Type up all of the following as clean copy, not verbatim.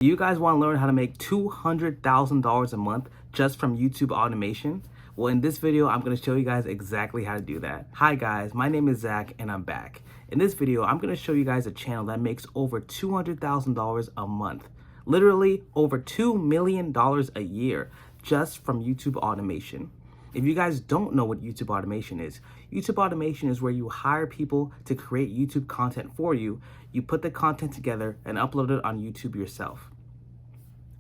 You guys want to learn how to make $200,000 a month just from YouTube automation? Well, in this video, I'm going to show you guys exactly how to do that. Hi guys, my name is Zach and I'm back. In this video, I'm going to show you guys a channel that makes over $200,000 a month. Literally over $2 million a year just from YouTube automation. If you guys don't know what YouTube automation is where you hire people to create YouTube content for you. You put the content together and upload it on YouTube yourself.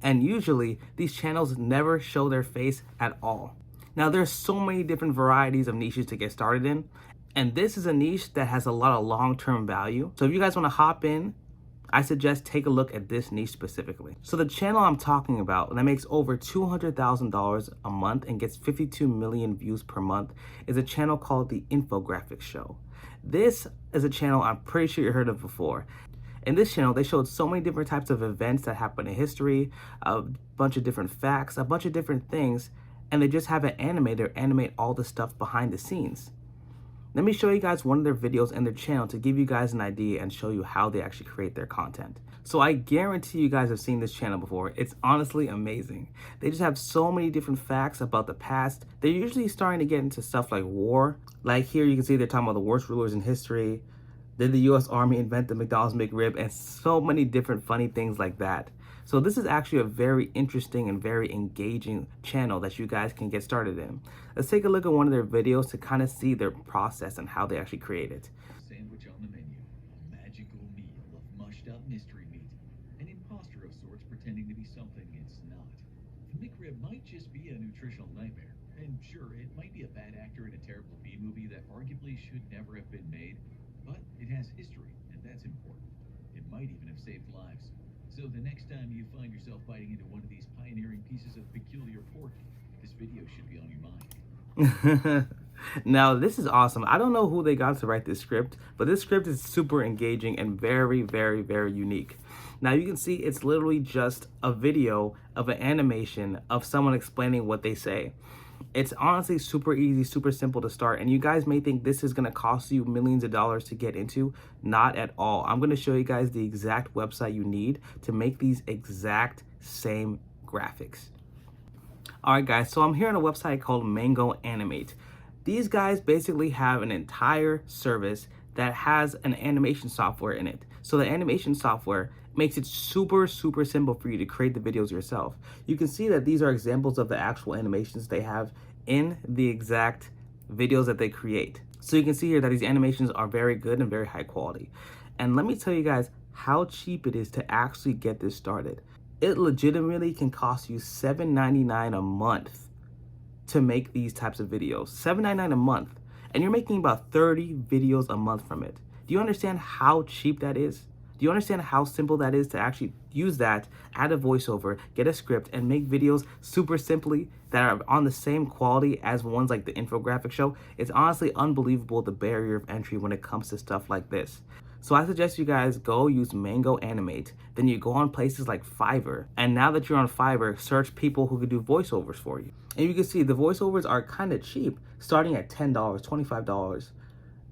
And usually these channels never show their face at all. Now there's so many different varieties of niches to get started in, and this is a niche that has a lot of long-term value. So if you guys want to hop in, I suggest take a look at this niche specifically. So the channel I'm talking about that makes over $200,000 a month and gets 52 million views per month is a channel called the Infographic Show. This is a channel I'm pretty sure you heard of before. In this channel, they showed so many different types of events that happen in history, a bunch of different facts, a bunch of different things, and they just have an animator animate all the stuff behind the scenes. Let me show you guys one of their videos in their channel to give you guys an idea and show you how they actually create their content. So I guarantee you guys have seen this channel before. It's honestly amazing. They just have so many different facts about the past. They're usually starting to get into stuff like war. Like here you can see they're talking about the worst rulers in history. Did the US Army invent the McDonald's McRib? And so many different funny things like that. So this is actually a very interesting and very engaging channel that you guys can get started in. Let's take a look at one of their videos to kind of see their process and how they actually create it. Sandwich on the menu, a magical meal of mushed up mystery meat, an imposter of sorts pretending to be something it's not. The McRib might just be a nutritional nightmare, and sure, it might be a bad actor in a terrible B-movie that arguably should never have been made, but it has history, and that's important. It might even have saved lives. So the next time you find yourself biting into one of these pioneering pieces of peculiar pork, this video should be on your mind. Now this is awesome. I don't know who they got to write this script, but this script is super engaging and very, very, very unique. Now you can see it's literally just a video of an animation of someone explaining what they say. It's honestly super easy, super simple to start, and you guys may think this is going to cost you millions of dollars to get into. Not at all. I'm going to show you guys the exact website you need to make these exact same graphics. Alright guys, so I'm here on a website called Animate. These guys basically have an entire service that has an animation software in it. So the animation software makes it super simple for you to create the videos yourself. You can see that these are examples of the actual animations they have in the exact videos that they create. So you can see here that these animations are very good and very high quality. And let me tell you guys how cheap it is to actually get this started. It legitimately can cost you $7.99 a month to make these types of videos. $7.99 a month. And you're making about 30 videos a month from it. Do you understand how cheap that is? Do you understand how simple that is to actually use that, add a voiceover, get a script, and make videos super simply that are on the same quality as ones like the Infographic Show? It's honestly unbelievable the barrier of entry when it comes to stuff like this. So I suggest you guys go use Animate. Then you go on places like Fiverr. And now that you're on Fiverr, search people who can do voiceovers for you. And you can see the voiceovers are kind of cheap, starting at $10, $25.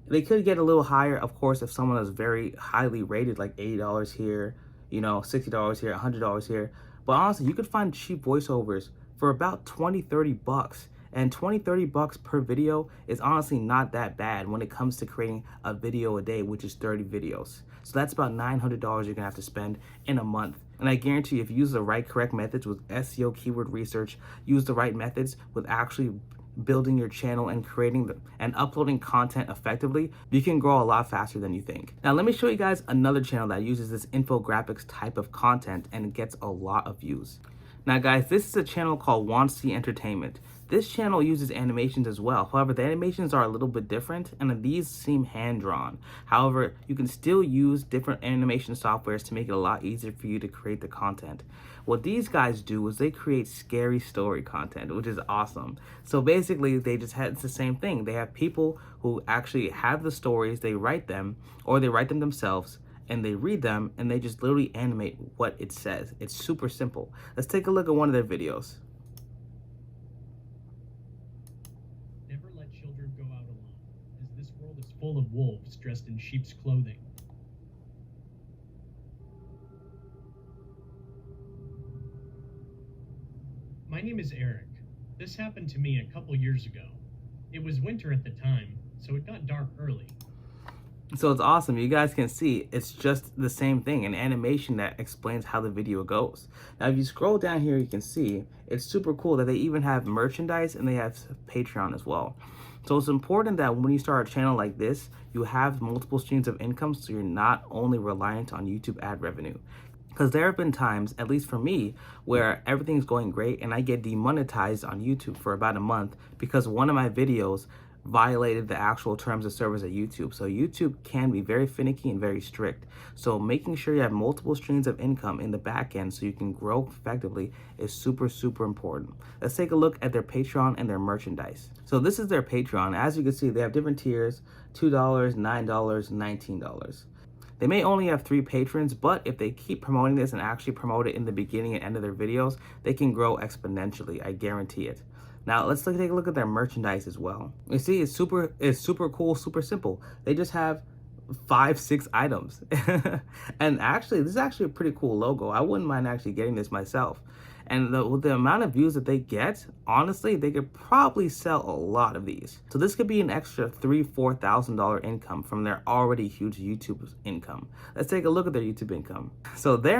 They could get a little higher, of course, if someone is very highly rated, like $80 here, you know, $60 here, $100 here. But honestly, you could find cheap voiceovers for about 20, 30 bucks. And 20, 30 bucks per video is honestly not that bad when it comes to creating a video a day, which is 30 videos. So that's about $900 you're gonna have to spend in a month. And I guarantee you, if you use the right correct methods with SEO, keyword research, use the right methods with actually building your channel and creating and uploading content effectively, you can grow a lot faster than you think. Now let me show you guys another channel that uses this infographics type of content and it gets a lot of views. Now guys, this is a channel called Wantsie Entertainment. This channel uses animations as well. However, the animations are a little bit different and these seem hand-drawn. However, you can still use different animation softwares to make it a lot easier for you to create the content. What these guys do is they create scary story content, which is awesome. So basically, it's the same thing. They have people who actually have the stories, they write them, or they write them themselves, and they read them, and they just literally animate what it says. It's super simple. Let's take a look at one of their videos. Never let children go out alone, as this world is full of wolves dressed in sheep's clothing. My name is Eric. This happened to me a couple years ago. It was winter at the time, so it got dark early. So it's awesome. You guys can see it's just the same thing, an animation that explains how the video goes. Now, if you scroll down here, you can see it's super cool that they even have merchandise and they have Patreon as well. So it's important that when you start a channel like this, you have multiple streams of income so you're not only reliant on YouTube ad revenue. Because there have been times, at least for me, where everything's going great and I get demonetized on YouTube for about a month because one of my videos violated the actual terms of service at YouTube. So YouTube can be very finicky and very strict. So making sure you have multiple streams of income in the back end so you can grow effectively is super, super important. Let's take a look at their Patreon and their merchandise. So this is their Patreon. As you can see, they have different tiers: $2, $9, $19. They may only have 3 patrons, but if they keep promoting this and actually promote it in the beginning and end of their videos, they can grow exponentially. I guarantee it. Now let's take a look at their merchandise as well. You see, it's super cool, super simple. They just have 5-6 items. And actually, this is actually a pretty cool logo. I wouldn't mind actually getting this myself. And with the amount of views that they get, honestly, they could probably sell a lot of these. So this could be an extra $3,000-$4,000 income from their already huge YouTube income. Let's take a look at their YouTube income. So they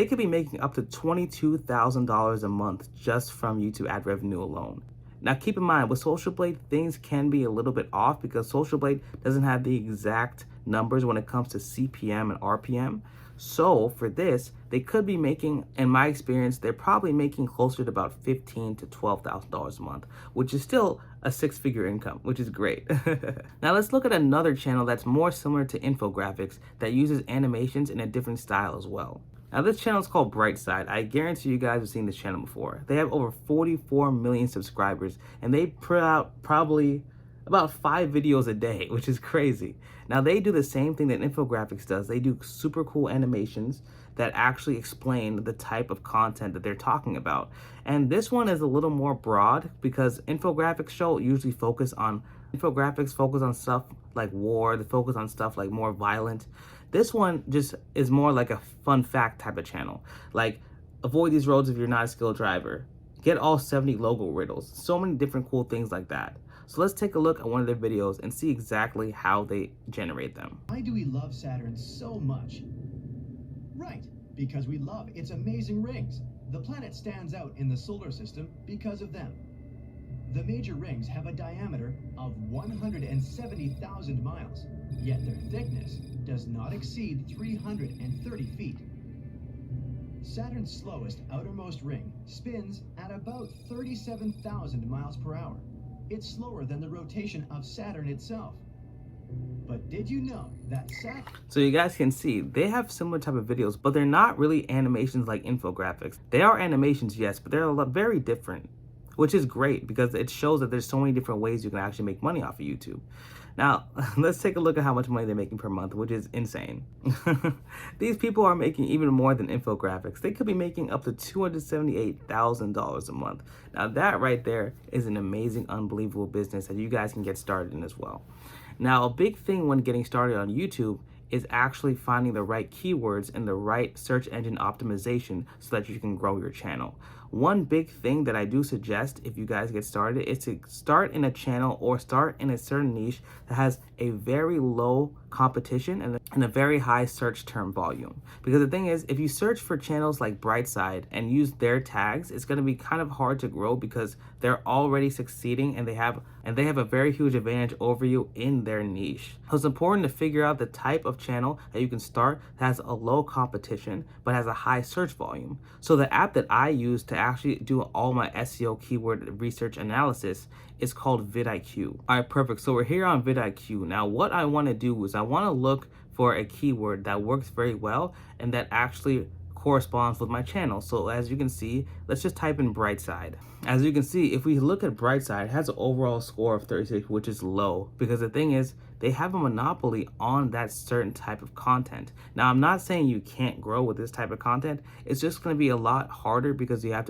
could be making up to $22,000 a month just from YouTube ad revenue alone. Now keep in mind, with Social Blade, things can be a little bit off because Social Blade doesn't have the exact numbers when it comes to CPM and RPM. So for this, they could be making, in my experience, they're probably making closer to about $15,000 to $12,000 a month, which is still a 6-figure income, which is great. Now let's look at another channel that's more similar to infographics that uses animations in a different style as well. Now this channel is called Brightside. I guarantee you guys have seen this channel before. They have over 44 million subscribers and they put out probably about 5 videos a day, which is crazy. Now they do the same thing that Infographics does. They do super cool animations that actually explain the type of content that they're talking about. And this one is a little more broad because Infographic Show usually infographics focus on stuff like war, they focus on stuff like more violent. This one just is more like a fun fact type of channel. Like, avoid these roads if you're not a skilled driver. Get all 70 logo riddles. So many different cool things like that. So let's take a look at one of their videos and see exactly how they generate them. Why do we love Saturn so much? Right, because we love its amazing rings. The planet stands out in the solar system because of them. The major rings have a diameter of 170,000 miles, yet their thickness does not exceed 330 feet. Saturn's slowest outermost ring spins at about 37,000 miles per hour. It's slower than the rotation of Saturn itself. But did you know that Saturn... So you guys can see, they have similar type of videos, but they're not really animations like infographics. They are animations, yes, but they're very different, which is great because it shows that there's so many different ways you can actually make money off of YouTube. Now, let's take a look at how much money they're making per month, which is insane. These people are making even more than infographics. They could be making up to $278,000 a month. Now, that right there is an amazing, unbelievable business that you guys can get started in as well. Now, a big thing when getting started on YouTube is actually finding the right keywords and the right search engine optimization so that you can grow your channel. One big thing that I do suggest if you guys get started is to start in a channel or start in a certain niche that has a very low competition and a very high search term volume. Because the thing is, if you search for channels like Brightside and use their tags, it's going to be kind of hard to grow because they're already succeeding and they have a very huge advantage over you in their niche. So it's important to figure out the type of channel that you can start that has a low competition but has a high search volume. So the app that I use to actually do all my SEO keyword research analysis is called vidIQ. All right, perfect. So we're here on vidIQ. Now what I want to do is I want to look for a keyword that works very well and that actually corresponds with my channel. So as you can see, let's just type in Brightside. As you can see, if we look at Brightside, it has an overall score of 36, which is low because the thing is, they have a monopoly on that certain type of content. Now, I'm not saying you can't grow with this type of content. It's just going to be a lot harder because you're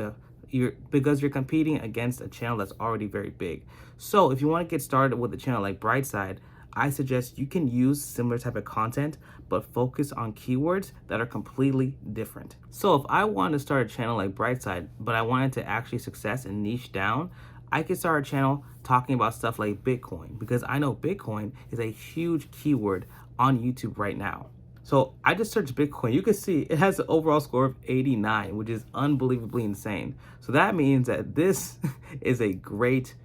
competing against a channel that's already very big. So if you want to get started with a channel like Brightside, I suggest you can use similar type of content, but focus on keywords that are completely different. So if I wanted to start a channel like Brightside, but I wanted to actually success and niche down, I could start a channel talking about stuff like Bitcoin, because I know Bitcoin is a huge keyword on YouTube right now. So I just searched Bitcoin. You can see it has an overall score of 89, which is unbelievably insane. So that means that this is a great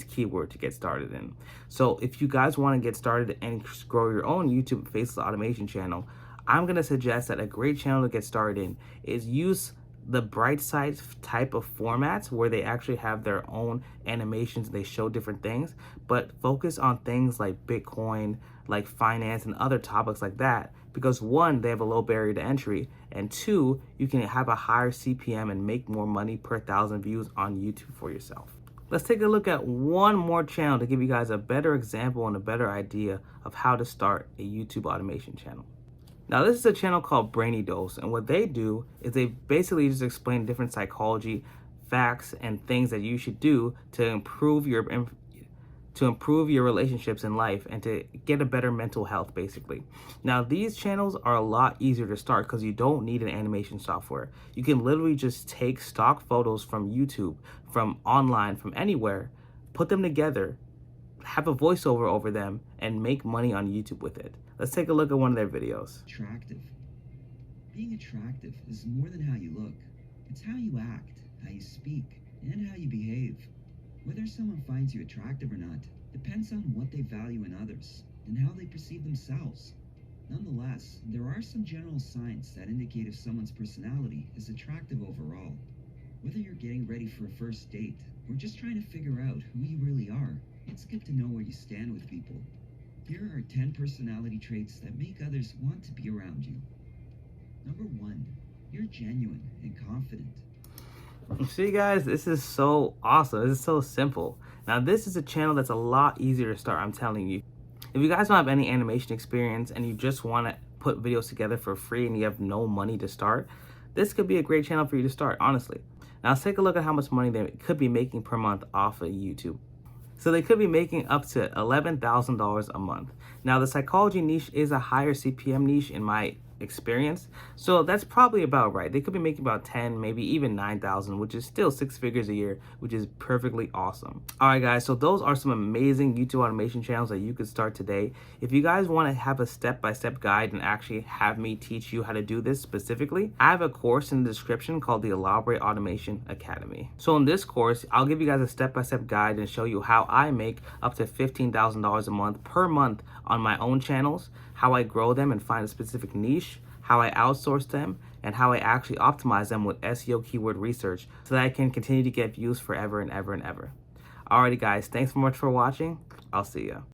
keyword to get started in. So if you guys want to get started and grow your own YouTube faceless automation channel, I'm going to suggest that a great channel to get started in is use the Brightside type of formats where they actually have their own animations, they show different things, but focus on things like Bitcoin, like finance and other topics like that, because one, they have a low barrier to entry, and two, you can have a higher CPM and make more money per 1,000 views on YouTube for yourself. Let's take a look at one more channel to give you guys a better example and a better idea of how to start a YouTube automation channel. Now, this is a channel called Brainy Dose, and what they do is they basically just explain different psychology, facts, and things that you should do to improve your relationships in life and to get a better mental health, basically. Now, these channels are a lot easier to start because you don't need an animation software. You can literally just take stock photos from YouTube, from online, from anywhere, put them together, have a voiceover over them, and make money on YouTube with it. Let's take a look at one of their videos. Attractive. Being attractive is more than how you look. It's how you act, how you speak, and how you behave. Whether someone finds you attractive or not depends on what they value in others and how they perceive themselves. Nonetheless, there are some general signs that indicate if someone's personality is attractive overall. Whether you're getting ready for a first date or just trying to figure out who you really are, it's good to know where you stand with people. Here are 10 personality traits that make others want to be around you. Number 1, you're genuine and confident. See, guys, this is so awesome. This is so simple. Now, this is a channel that's a lot easier to start, I'm telling you. If you guys don't have any animation experience and you just want to put videos together for free and you have no money to start, this could be a great channel for you to start, honestly. Now, let's take a look at how much money they could be making per month off of YouTube. So they could be making up to $11,000 a month. Now, the psychology niche is a higher CPM niche in my experience, so that's probably about right. They could be making about 10, maybe even 9,000, which is still 6 figures a year, which is perfectly awesome. All right, guys, so those are some amazing YouTube automation channels that you could start today. If you guys want to have a step-by-step guide and actually have me teach you how to do this specifically, I have a course in the description called the Alabre Automation Academy. So in this course, I'll give you guys a step-by-step guide and show you how I make up to $15,000 a month per month on my own channels, how I grow them and find a specific niche, how I outsource them, and how I actually optimize them with SEO keyword research so that I can continue to get views forever and ever and ever. Alrighty, guys, thanks so much for watching. I'll see ya.